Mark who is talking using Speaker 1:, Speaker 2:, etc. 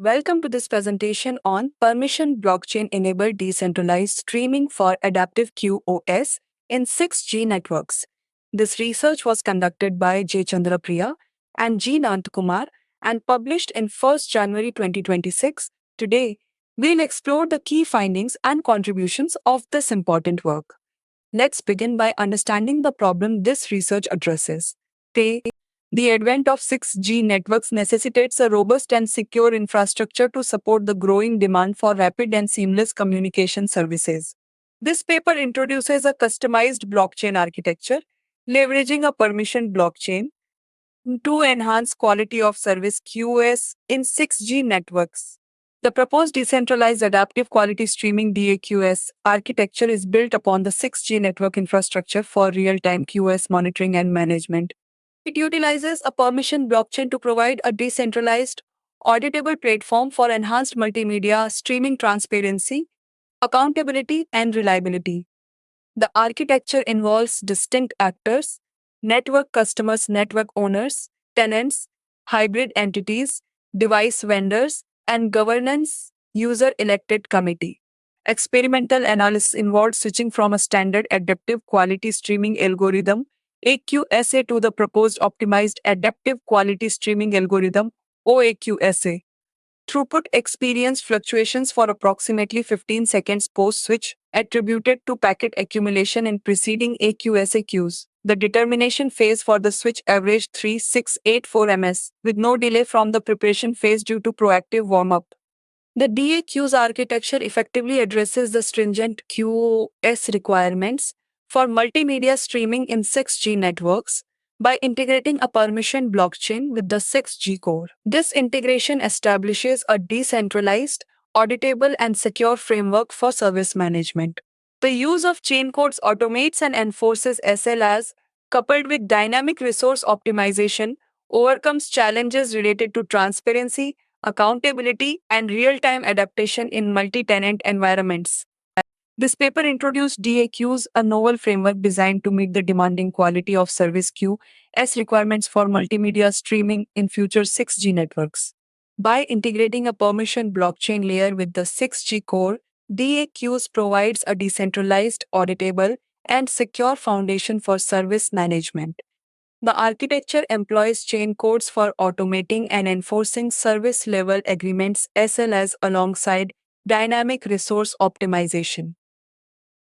Speaker 1: Welcome to this presentation on permission blockchain enabled decentralized streaming for adaptive QoS in 6G networks. This research was conducted by J. Chandrapriya and G. Nandakumar and published in 1st January 2026. Today, we'll explore the key findings and contributions of this important work. Let's begin by understanding the problem this research addresses. The advent of 6G networks necessitates a robust and secure infrastructure to support the growing demand for rapid and seamless communication services. This paper introduces a customized blockchain architecture, leveraging a permission blockchain to enhance quality of service QoS in 6G networks. The proposed decentralized adaptive quality streaming DAQS architecture is built upon the 6G network infrastructure for real-time QoS monitoring and management. It utilizes a permission blockchain to provide a decentralized, auditable platform for enhanced multimedia streaming transparency, accountability, and reliability. The architecture involves distinct actors: network customers, network owners, tenants, hybrid entities, device vendors, and governance user elected committee. Experimental analysis involved switching from a standard adaptive quality streaming algorithm AQSA to the proposed optimized adaptive quality streaming algorithm OAQSA. Throughput experienced fluctuations for approximately 15 seconds post switch, attributed to packet accumulation in preceding AQSA queues. The determination phase for the switch averaged 3684 ms, with no delay from the preparation phase due to proactive warm up. The DAQ's architecture effectively addresses the stringent QoS requirements for multimedia streaming in 6G networks by integrating a permission blockchain with the 6G core. This integration establishes a decentralized, auditable, and secure framework for service management. The use of chain codes automates and enforces SLAs, coupled with dynamic resource optimization, overcomes challenges related to transparency, accountability, and real time adaptation in multi tenant environments. This paper introduced DAQs, a novel framework designed to meet the demanding quality of service QoS requirements for multimedia streaming in future 6G networks. By integrating a permission blockchain layer with the 6G core, DAQs provides a decentralized, auditable, and secure foundation for service management. The architecture employs chain codes for automating and enforcing service level agreements SLAs alongside dynamic resource optimization.